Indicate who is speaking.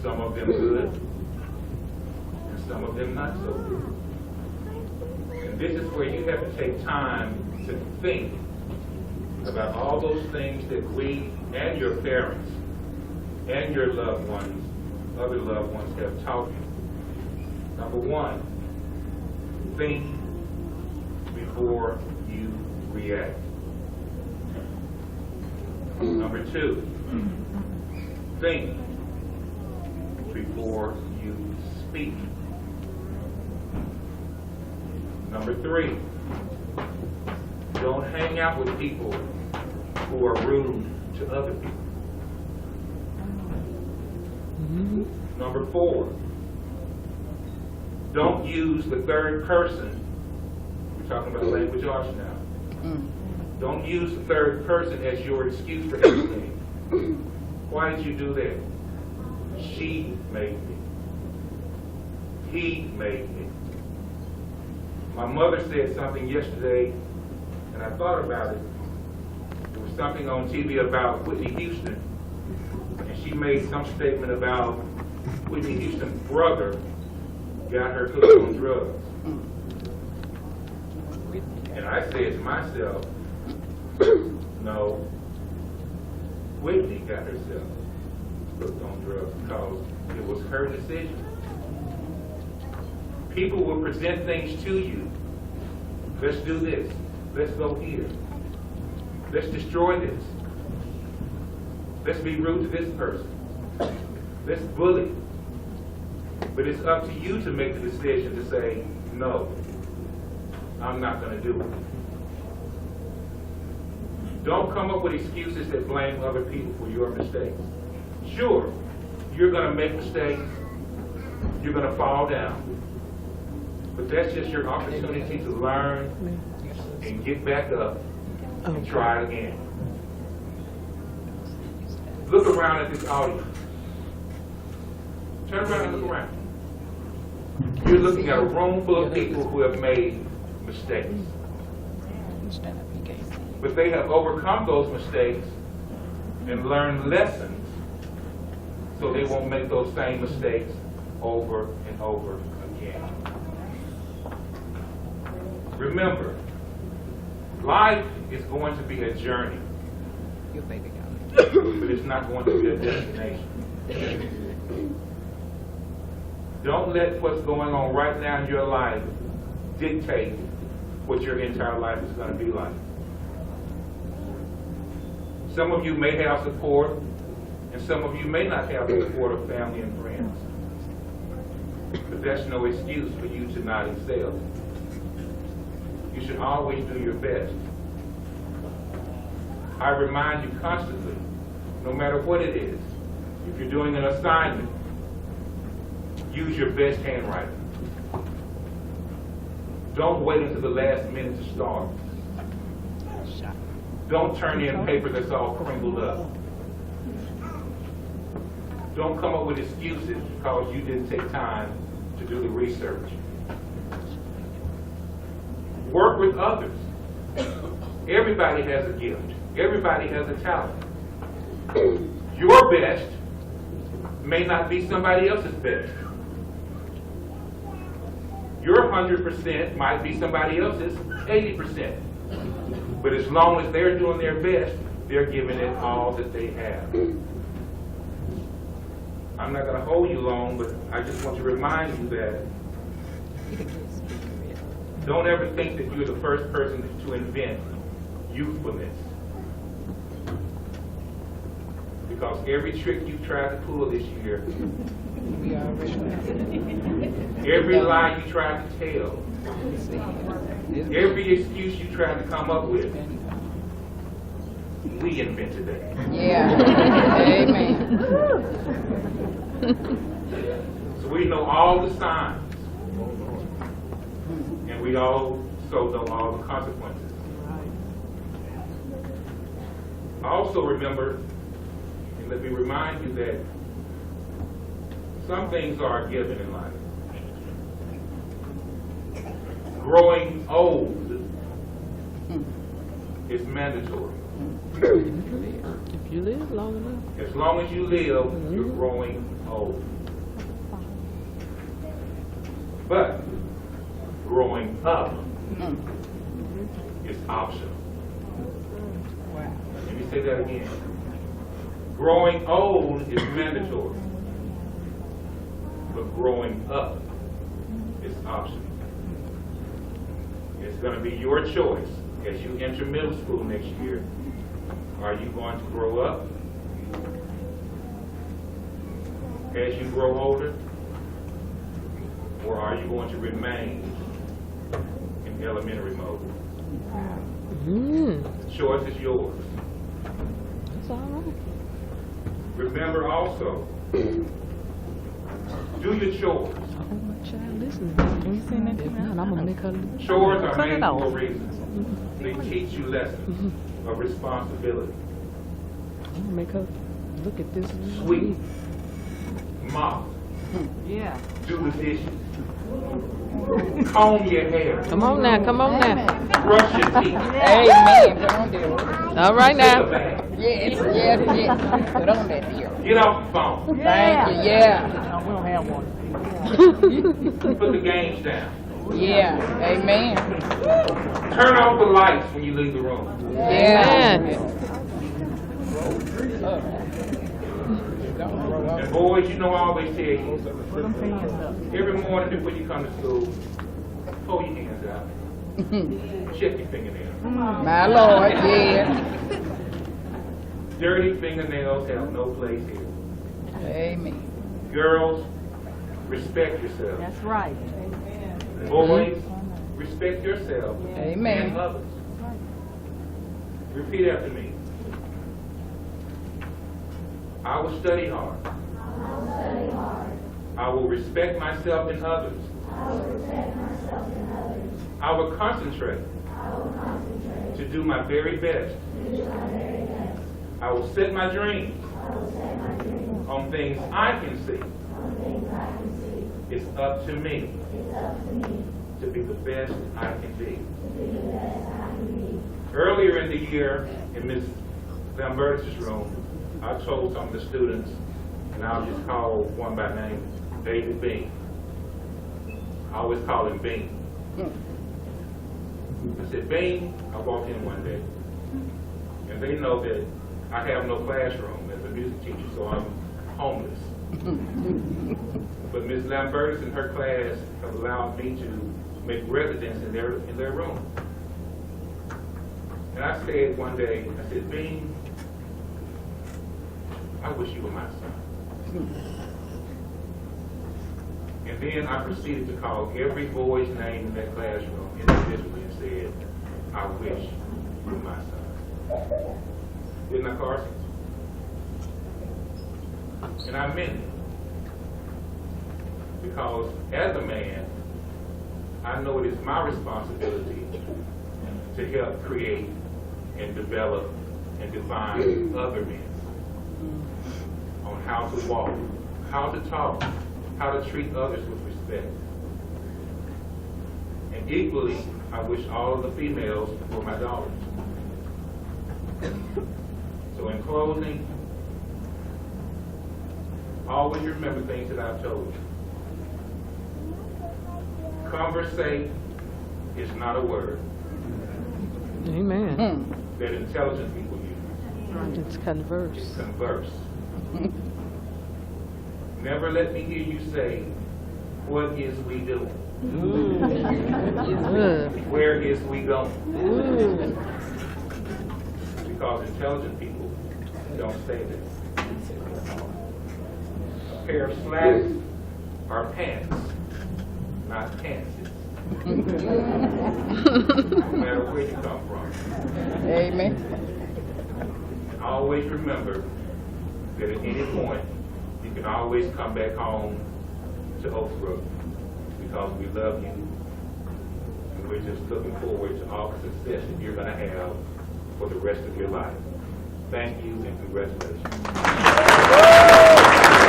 Speaker 1: Some of them good, and some of them not so good. And this is where you have to take time to think about all those things that we and your parents and your loved ones, other loved ones, have taught you. Number one, think before you react. Number two, think before you speak. Number three, don't hang out with people who are rude to other people. Number four, don't use the third person. We're talking about language arts now. Don't use the third person as your excuse for everything. Why did you do that? She made me. He made me. My mother said something yesterday, and I thought about it. There was something on TV about Whitney Houston, and she made some statement about Whitney Houston's brother got her hooked on drugs. And I said to myself, no, Whitney got herself hooked on drugs because it was her decision. People will present things to you. Let's do this. Let's go here. Let's destroy this. Let's be rude to this person. Let's bully. But it's up to you to make the decision to say, no, I'm not going to do it. Don't come up with excuses that blame other people for your mistakes. Sure, you're going to make mistakes. You're going to fall down. But that's just your opportunity to learn and get back up and try again. Look around at this audience. Turn around and look around. You're looking at a room full of people who have made mistakes. But they have overcome those mistakes and learned lessons so they won't make those same mistakes over and over again. Remember, life is going to be a journey, but it's not going to be a destination. Don't let what's going on right now in your life dictate what your entire life is going to be like. Some of you may have support, and some of you may not have the support of family and friends. But that's no excuse for you to not excel. You should always do your best. I remind you constantly, no matter what it is, if you're doing an assignment, use your best handwriting. Don't wait until the last minute to start. Don't turn in paper that's all crinkled up. Don't come up with excuses because you didn't take time to do the research. Work with others. Everybody has a gift. Everybody has a talent. Your best may not be somebody else's best. Your 100% might be somebody else's 80%. But as long as they're doing their best, they're giving it all that they have. I'm not going to hold you long, but I just want to remind you that don't ever think that you're the first person to invent youthfulness. Because every trick you tried to pull this year, every lie you tried to tell, every excuse you tried to come up with, we invented it.
Speaker 2: Yeah. Amen.
Speaker 1: So we know all the signs, and we also know all the consequences. Also remember, and let me remind you that some things are a given in life. Growing old is mandatory.
Speaker 3: If you live long enough.
Speaker 1: As long as you live, you're growing old. But growing up is optional.
Speaker 2: Wow.
Speaker 1: Let me say that again. Growing old is mandatory, but growing up is optional. It's going to be your choice as you enter middle school next year. Are you going to grow up as you grow older, or are you going to remain in elementary mode? The choice is yours.
Speaker 3: That's all right.
Speaker 1: Remember also, do your chores.
Speaker 3: I hope my child listening. If not, I'm gonna make her.
Speaker 1: Chores are
Speaker 3: cut
Speaker 1: made
Speaker 3: it
Speaker 1: for a
Speaker 3: off.
Speaker 1: reason. They teach you lessons of responsibility.
Speaker 3: I'm gonna make her look at this.
Speaker 1: Sweep, mop,
Speaker 2: Yeah.
Speaker 1: do the dishes, comb your hair,
Speaker 3: Come on now, come on now.
Speaker 1: brush your teeth,
Speaker 2: Amen. Put on there.
Speaker 3: All right
Speaker 1: take a
Speaker 3: now.
Speaker 1: bath,
Speaker 2: Yes, yes, yes. Put on that here.
Speaker 1: get off the phone,
Speaker 2: Thank you. Yeah.
Speaker 4: No, we don't have one.
Speaker 1: put the games down,
Speaker 2: Yeah. Amen.
Speaker 1: turn off the lights when you leave the room.
Speaker 2: Yeah.
Speaker 1: And boys, you know I always tell you,
Speaker 4: Put them pants up.
Speaker 1: every morning before you come to school, pull your hands out, check your fingernails.
Speaker 2: My Lord. Yeah.
Speaker 1: Dirty fingernails have no place here.
Speaker 2: Amen.
Speaker 1: Girls, respect yourself.
Speaker 4: That's right.
Speaker 1: Boys, respect yourself
Speaker 2: Amen.
Speaker 1: and others. Repeat after me. I will study hard. I will respect myself and others. I will concentrate to do my very best. I will set my dreams on things I can see. It's up to me to be the best I can be. Earlier in the year, in Ms. Lambert's room, I told some of the students, and I'll just call one by name, David Bean. I always call him Bean. I said, Bean, I walked in one day, and they know that I have no classroom as a music teacher, so I'm homeless. But Ms. Lambert and her class have allowed me to make residence in their room. And I said one day, I said, Bean, I wish you were my son. And then I proceeded to call every boy's name in that classroom individually and said, I wish you were my son. Didn't I, Carson? And I meant it. Because as a man, I know it is my responsibility to help create and develop and define other men on how to walk, how to talk, how to treat others with respect. And equally, I wish all of the females were my daughters. So in closing, always remember things that I've told you. Conversate is not a word
Speaker 3: Amen.
Speaker 1: that intelligent people use.
Speaker 3: It's converse.
Speaker 1: It's converse. Never let me hear you say, what is we doing?
Speaker 3: Good.
Speaker 1: Where is we going? Because intelligent people don't say that. A pair of slacks are pants, not pantses. No matter where you come from.
Speaker 2: Amen.
Speaker 1: Always remember that at any point, you can always come back home to Oakbrooke because we love you and we're just looking forward to all the success that you're going to have for the rest of your life. Thank you and congratulations.